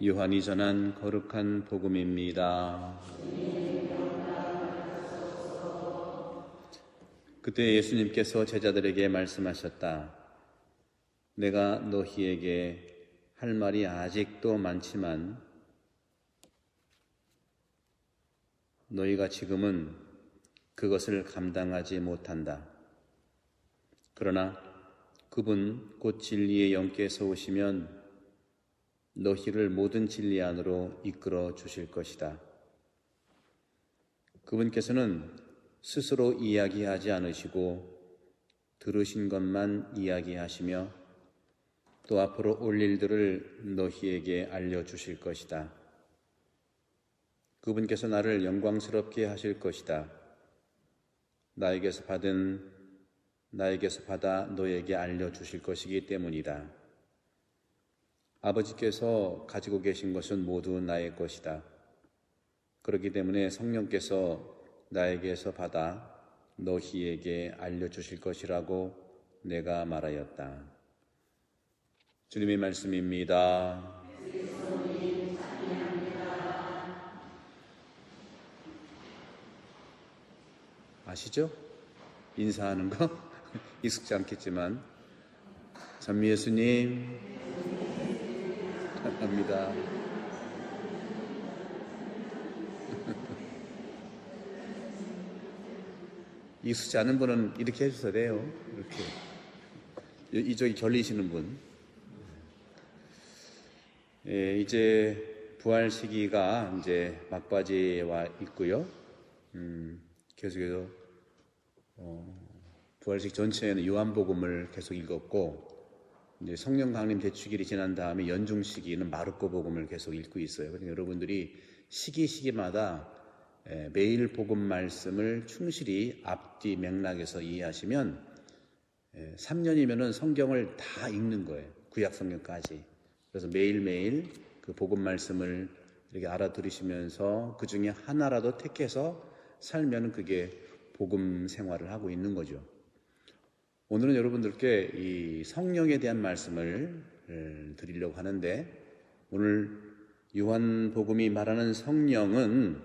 요한이 전한 거룩한 복음입니다. 그때 예수님께서 제자들에게 말씀하셨다. 내가 너희에게 할 말이 아직도 많지만 너희가 지금은 그것을 감당하지 못한다. 그러나 그분 곧 진리의 영께서 오시면 너희를 모든 진리 안으로 이끌어 주실 것이다. 그분께서는 스스로 이야기하지 않으시고 들으신 것만 이야기하시며 또 앞으로 올 일들을 너희에게 알려주실 것이다. 그분께서 나를 영광스럽게 하실 것이다. 나에게서 받아 너에게 알려주실 것이기 때문이다. 아버지께서 가지고 계신 것은 모두 나의 것이다. 그렇기 때문에 성령께서 나에게서 받아 너희에게 알려주실 것이라고 내가 말하였다. 주님의 말씀입니다. 아시죠? 인사하는 거 익숙지 않겠지만 전미 예수님 합니다. 익숙지 않은 분은 이렇게 해주셔야 돼요. 이렇게 이쪽이 결리시는 분. 예, 이제 부활 시기가 이제 막바지에 와 있고요. 계속해서 부활식 전체에는 요한복음을 계속 읽었고, 이제 성령 강림 대축일이 지난 다음에 연중 시기는 마르코 복음을 계속 읽고 있어요. 그러니까 여러분들이 시기마다 매일 복음 말씀을 충실히 앞뒤 맥락에서 이해하시면 3년이면은 성경을 다 읽는 거예요. 구약 성경까지. 그래서 매일매일 그 복음 말씀을 이렇게 알아들으시면서 그 중에 하나라도 택해서 살면은 그게 복음 생활을 하고 있는 거죠. 오늘은 여러분들께 이 성령에 대한 말씀을 드리려고 하는데, 오늘 요한복음이 말하는 성령은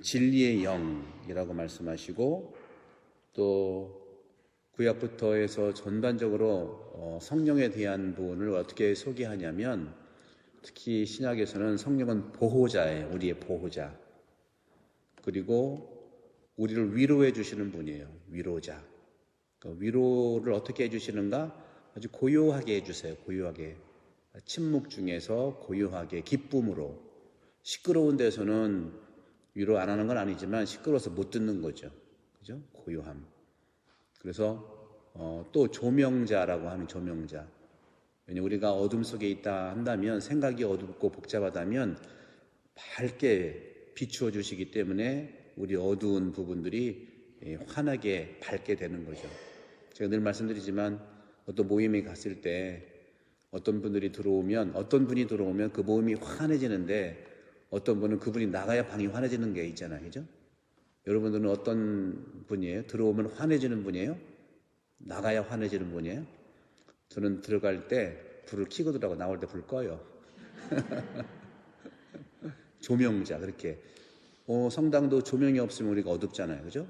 진리의 영이라고 말씀하시고, 또 구약부터 해서 전반적으로 성령에 대한 부분을 어떻게 소개하냐면, 특히 신약에서는 성령은 보호자예요. 우리의 보호자. 그리고 우리를 위로해 주시는 분이에요. 위로자. 그러니까 위로를 어떻게 해주시는가? 아주 고요하게 해주세요. 고요하게. 침묵 중에서 고요하게 기쁨으로. 시끄러운 데서는 위로 안 하는 건 아니지만 시끄러워서 못 듣는 거죠. 그죠? 고요함. 그래서 또 조명자라고 하면 조명자. 왜냐하면 우리가 어둠 속에 있다 한다면, 생각이 어둡고 복잡하다면 밝게 비추어 주시기 때문에 우리 어두운 부분들이 환하게 밝게 되는 거죠. 제가 늘 말씀드리지만 어떤 모임에 갔을 때 어떤 분이 들어오면 그 모임이 환해지는데, 어떤 분은 그분이 나가야 방이 환해지는 게 있잖아요. 그죠? 여러분들은 어떤 분이에요? 들어오면 환해지는 분이에요? 나가야 환해지는 분이에요? 저는 들어갈 때 불을 켜고 들어가고 나올 때 불 꺼요. 조명자, 그렇게. 성당도 조명이 없으면 우리가 어둡잖아요. 그죠?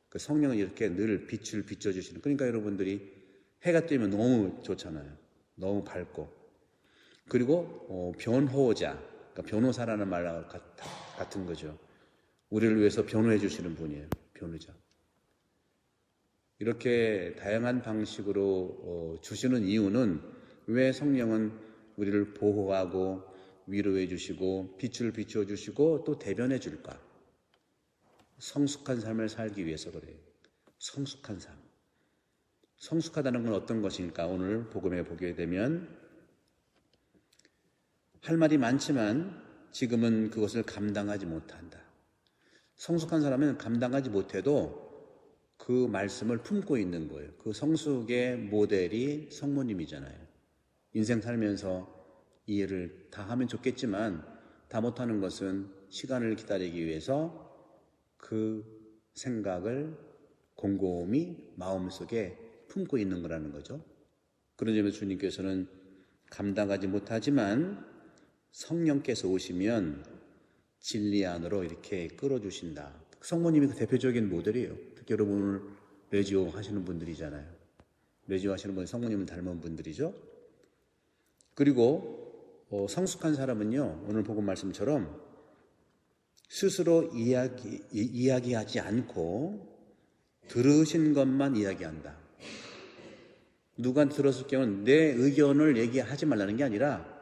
그 성령은 이렇게 늘 빛을 비춰주시는. 그러니까 여러분들이 해가 뜨면 너무 좋잖아요. 너무 밝고. 그리고 변호자, 그러니까 변호사라는 말 같은 거죠. 우리를 위해서 변호해 주시는 분이에요. 변호자. 이렇게 다양한 방식으로 주시는 이유는, 왜 성령은 우리를 보호하고 위로해 주시고 빛을 비추어 주시고 또 대변해 줄까? 성숙한 삶을 살기 위해서 그래요. 성숙한 삶. 성숙하다는 건 어떤 것일까? 오늘 복음에 보게 되면, 할 말이 많지만 지금은 그것을 감당하지 못한다. 성숙한 사람은 감당하지 못해도 그 말씀을 품고 있는 거예요. 그 성숙의 모델이 성모님이잖아요. 인생 살면서 이해를 다 하면 좋겠지만 다 못하는 것은 시간을 기다리기 위해서 그 생각을 곰곰이 마음속에 품고 있는 거라는 거죠. 그런 점에서 주님께서는 감당하지 못하지만 성령께서 오시면 진리 안으로 이렇게 끌어주신다. 성모님이 그 대표적인 모델이에요. 특히 여러분 오늘 레지오 하시는 분들이잖아요. 레지오 하시는 분이 성모님을 닮은 분들이죠. 그리고 성숙한 사람은요, 오늘 복음 말씀처럼 스스로 이야기하지 않고 들으신 것만 이야기한다. 누가 들었을 경우는 내 의견을 얘기하지 말라는 게 아니라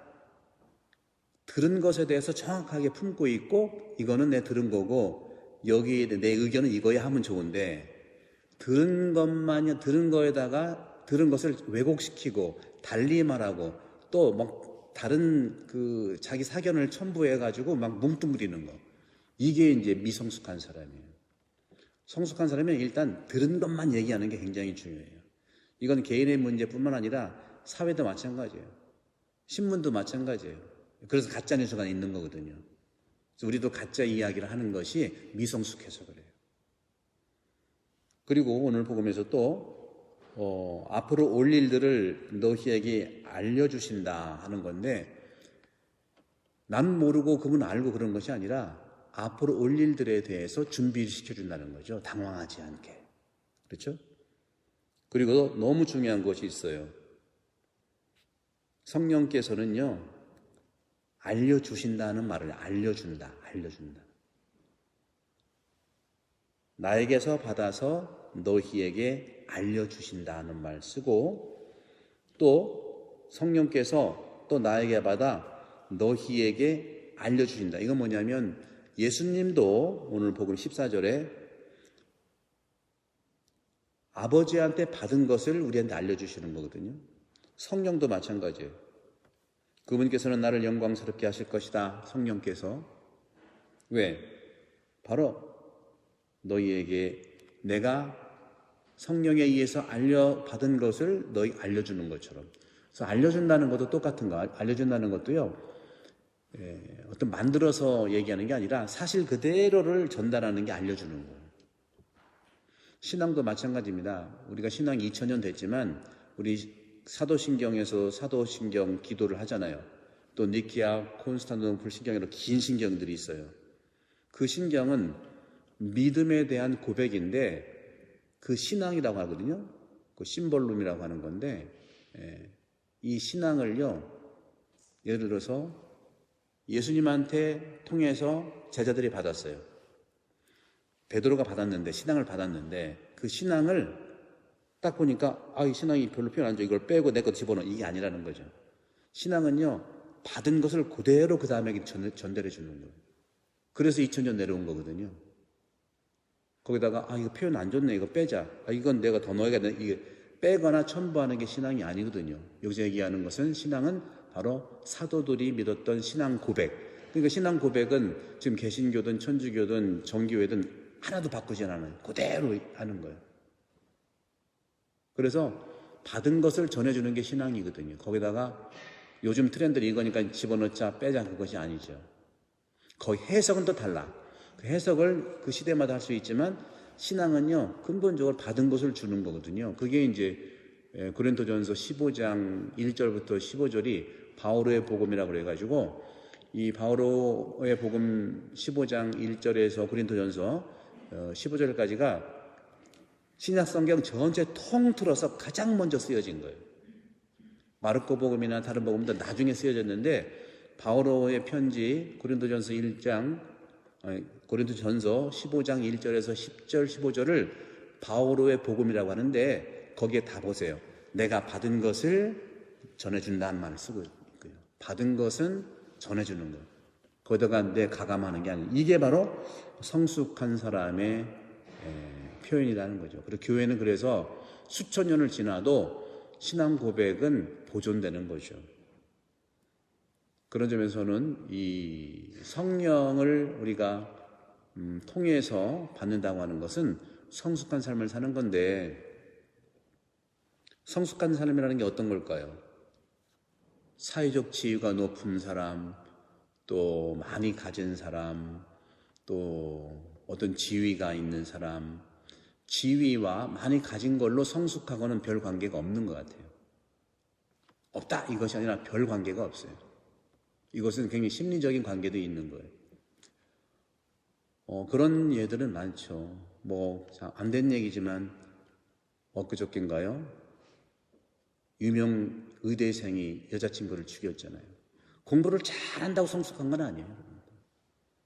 들은 것에 대해서 정확하게 품고 있고 이거는 내 들은 거고 여기에 내 의견은 이거야 하면 좋은데 들은 거에다가 들은 것을 왜곡시키고 달리 말하고 또 막 다른 그 자기 사견을 첨부해 가지고 막 뭉뚱그리는 거, 이게 이제 미성숙한 사람이에요. 성숙한 사람은 일단 들은 것만 얘기하는 게 굉장히 중요해요. 이건 개인의 문제뿐만 아니라 사회도 마찬가지예요. 신문도 마찬가지예요. 그래서 가짜 뉴스가 있는 거거든요. 그래서 우리도 가짜 이야기를 하는 것이 미성숙해서 그래요. 그리고 오늘 복음에서 또 앞으로 올 일들을 너희에게 알려주신다 하는 건데, 난 모르고 그분 알고 그런 것이 아니라 앞으로 올 일들에 대해서 준비를 시켜준다는 거죠. 당황하지 않게. 그렇죠? 그리고 너무 중요한 것이 있어요. 성령께서는요, 알려주신다는 말을 알려준다. 나에게서 받아서 너희에게 알려주신다는 말 쓰고, 또 성령께서 또 나에게 받아 너희에게 알려주신다. 이건 뭐냐면 예수님도 오늘 복음 14절에 아버지한테 받은 것을 우리한테 알려주시는 거거든요. 성령도 마찬가지예요. 그분께서는 나를 영광스럽게 하실 것이다. 성령께서. 왜? 바로 너희에게 내가 성령에 의해서 받은 것을 너희 알려주는 것처럼. 그래서 알려준다는 것도 똑같은 거. 알려준다는 것도요, 어떤 만들어서 얘기하는 게 아니라 사실 그대로를 전달하는 게 알려주는 거예요. 신앙도 마찬가지입니다. 우리가 신앙이 2000년 됐지만 우리 사도신경에서 사도신경 기도를 하잖아요. 또 니키아, 콘스탄티노플 신경으로 긴 신경들이 있어요. 그 신경은 믿음에 대한 고백인데 그 신앙이라고 하거든요. 그 심볼룸이라고 하는 건데, 이 신앙을요, 예를 들어서 예수님한테 통해서 제자들이 받았어요. 베드로가 받았는데, 신앙을 받았는데 그 신앙을 딱 보니까 이 신앙이 별로 표현 안 줘. 이걸 빼고 내 것 집어넣어. 이게 아니라는 거죠. 신앙은요, 받은 것을 그대로 그 다음에 전달해 주는 거예요. 그래서 2000년 내려온 거거든요. 거기다가 이거 표현 안 좋네. 이거 빼자. 이건 내가 더 넣어야겠네. 이게 빼거나 첨부하는 게 신앙이 아니거든요. 여기서 얘기하는 것은 신앙은 바로 사도들이 믿었던 신앙 고백. 그러니까 신앙 고백은 지금 개신교든 천주교든 정교회든 하나도 바꾸지 않아요. 그대로 하는 거예요. 그래서 받은 것을 전해주는 게 신앙이거든요. 거기다가 요즘 트렌드는 이거니까 집어넣자 빼자 그것이 아니죠. 거의 해석은 또 달라. 그 해석을 그 시대마다 할 수 있지만 신앙은요, 근본적으로 받은 것을 주는 거거든요. 그게 이제 고린도전서 15장 1절부터 15절이 바오로의 복음이라고 그래가지고, 이 바오로의 복음 15장 1절에서 고린도전서 15절까지가 신약 성경 전체 통틀어서 가장 먼저 쓰여진 거예요. 마르코 복음이나 다른 복음도 나중에 쓰여졌는데 바오로의 편지 고린도전서 15장 1절에서 10절 15절을 바오로의 복음이라고 하는데 거기에 다 보세요. 내가 받은 것을 전해준다는 말을 쓰고 있고요. 받은 것은 전해주는 거예요. 거기다가 내 가감하는 게 아니에요. 이게 바로 성숙한 사람의 표현이라는 거죠. 그리고 교회는 그래서 수천 년을 지나도 신앙 고백은 보존되는 거죠. 그런 점에서는 이 성령을 우리가 통해서 받는다고 하는 것은 성숙한 삶을 사는 건데, 성숙한 삶이라는 게 어떤 걸까요? 사회적 지위가 높은 사람, 또 많이 가진 사람, 또 어떤 지위가 있는 사람, 지위와 많이 가진 걸로 성숙하고는 별 관계가 없는 것 같아요. 없다 이것이 아니라 별 관계가 없어요. 이것은 굉장히 심리적인 관계도 있는 거예요. 그런 예들은 많죠. 안 된 얘기지만, 엊그저께인가요? 유명 의대생이 여자친구를 죽였잖아요. 공부를 잘한다고 성숙한 건 아니에요.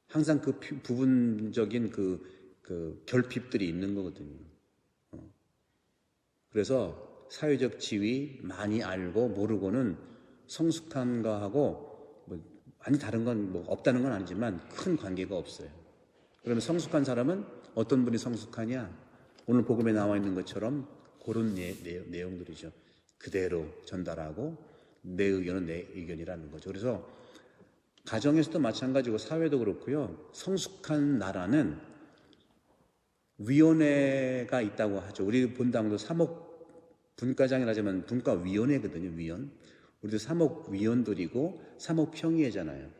항상 그 부분적인 그 결핍들이 있는 거거든요. 그래서 사회적 지위 많이 알고 모르고는 성숙한 거하고 많이 다른 건 없다는 건 아니지만 큰 관계가 없어요. 그러면 성숙한 사람은 어떤 분이 성숙하냐? 오늘 복음에 나와 있는 것처럼 그런 내용들이죠. 그대로 전달하고 내 의견은 내 의견이라는 거죠. 그래서 가정에서도 마찬가지고 사회도 그렇고요. 성숙한 나라는 위원회가 있다고 하죠. 우리 본당도 분과장이라지만 분과위원회거든요. 위원. 우리도 사목위원들이고 사목평의회잖아요.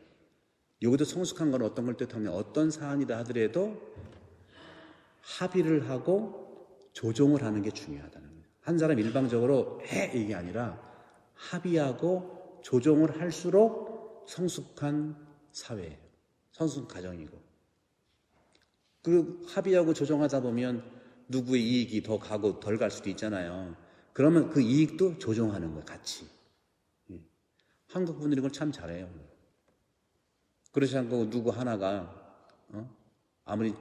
여기도 성숙한 건 어떤 걸 뜻하냐? 어떤 사안이라 하더라도 합의를 하고 조정을 하는 게 중요하다는 거예요. 한 사람 일방적으로 해 이게 아니라 합의하고 조정을 할수록 성숙한 사회예요. 성숙한 가정이고. 그 합의하고 조정하다 보면 누구의 이익이 더 가고 덜 갈 수도 있잖아요. 그러면 그 이익도 조정하는 거예요. 같이. 한국 분들이 그걸 참 잘해요. 그렇지 않고 누구 하나가 아무리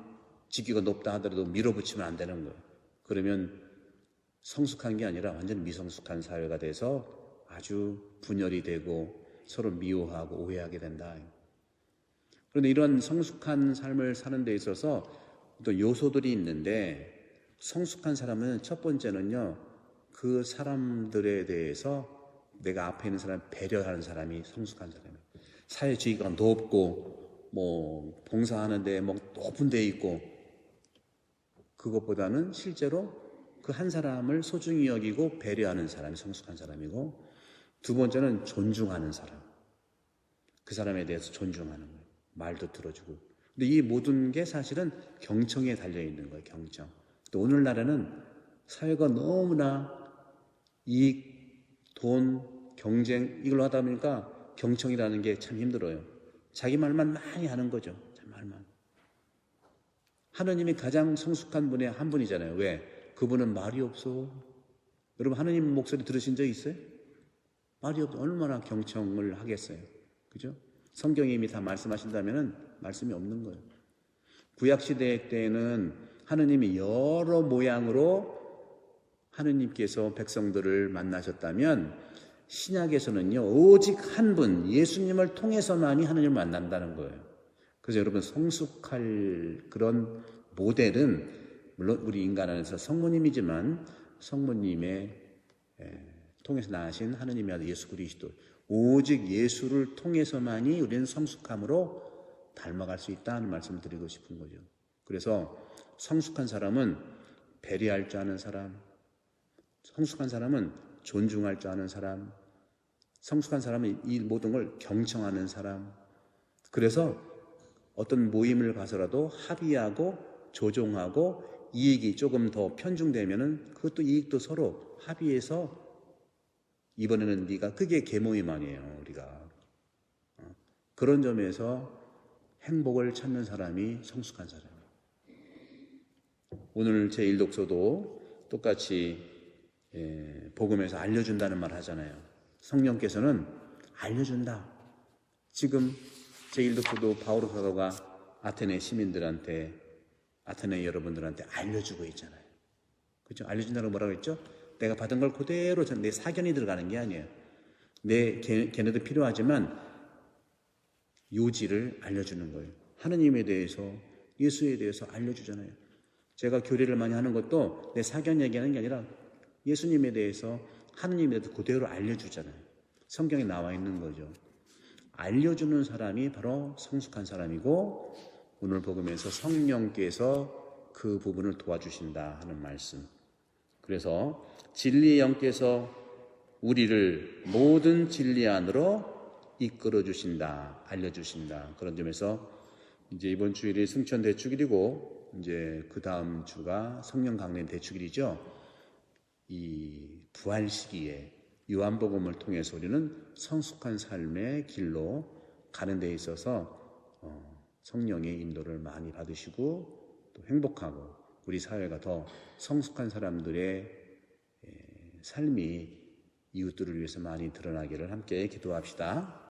직위가 높다 하더라도 밀어붙이면 안 되는 거예요. 그러면 성숙한 게 아니라 완전 미성숙한 사회가 돼서 아주 분열이 되고 서로 미워하고 오해하게 된다. 그런데 이런 성숙한 삶을 사는 데 있어서 또 요소들이 있는데 성숙한 사람은 첫 번째는요. 그 사람들에 대해서 내가 앞에 있는 사람을 배려하는 사람이 성숙한 사람이에요. 사회 지위가 높고 봉사하는데 높은 데 있고 그것보다는 실제로 그 한 사람을 소중히 여기고 배려하는 사람이 성숙한 사람이고 두 번째는 존중하는 사람. 그 사람에 대해서 존중하는 거예요. 말도 들어주고. 근데 이 모든 게 사실은 경청에 달려있는 거예요. 경청. 또 오늘날에는 사회가 너무나 이익, 돈, 경쟁 이걸로 하다 보니까 경청이라는 게 참 힘들어요. 자기 말만 많이 하는 거죠. 참 말만. 하느님이 가장 성숙한 분의 한 분이잖아요. 왜? 그분은 말이 없어. 여러분 하느님 목소리 들으신 적 있어요? 말이 없어. 얼마나 경청을 하겠어요. 그죠? 성경이 이미 다 말씀하신다면 말씀이 없는 거예요. 구약시대 때는 하느님이 여러 모양으로 하느님께서 백성들을 만나셨다면 신약에서는요 오직 한 분 예수님을 통해서만이 하느님을 만난다는 거예요. 그래서 여러분 성숙할 그런 모델은 물론 우리 인간 안에서 성모님이지만 성모님의 통해서 나신 하느님의 아들 예수 그리스도 오직 예수를 통해서만이 우리는 성숙함으로 닮아갈 수 있다는 말씀을 드리고 싶은 거죠. 그래서 성숙한 사람은 배려할 줄 아는 사람, 성숙한 사람은 존중할 줄 아는 사람, 성숙한 사람은 이 모든 걸 경청하는 사람. 그래서 어떤 모임을 가서라도 합의하고 조정하고 이익이 조금 더 편중되면은 그것도 이익도 서로 합의해서 이번에는 네가 그게 계모임 아니에요. 우리가 그런 점에서 행복을 찾는 사람이 성숙한 사람이에요. 오늘 제 1독서도 똑같이 복음에서 알려준다는 말 하잖아요. 성령께서는 알려준다. 지금 제 1독서도 바오로 사도가 아테네 시민들한테 아테네 여러분들한테 알려주고 있잖아요. 그렇죠? 알려준다는 뭐라고 했죠? 내가 받은 걸 그대로 내 사견이 들어가는 게 아니에요. 걔네도 필요하지만 요지를 알려주는 거예요. 하느님에 대해서 예수에 대해서 알려주잖아요. 제가 교리를 많이 하는 것도 내 사견 얘기하는 게 아니라 예수님에 대해서 하느님에 대해서 그대로 알려주잖아요. 성경에 나와 있는 거죠. 알려주는 사람이 바로 성숙한 사람이고 오늘 복음에서 성령께서 그 부분을 도와주신다 하는 말씀. 그래서 진리의 영께서 우리를 모든 진리 안으로 이끌어 주신다, 알려주신다. 그런 점에서 이제 이번 주일이 승천 대축일이고 이제 그 다음 주가 성령 강림 대축일이죠. 이 부활 시기에 요한복음을 통해서 우리는 성숙한 삶의 길로 가는 데 있어서 성령의 인도를 많이 받으시고 또 행복하고 우리 사회가 더 성숙한 사람들의 삶이 이웃들을 위해서 많이 드러나기를 함께 기도합시다.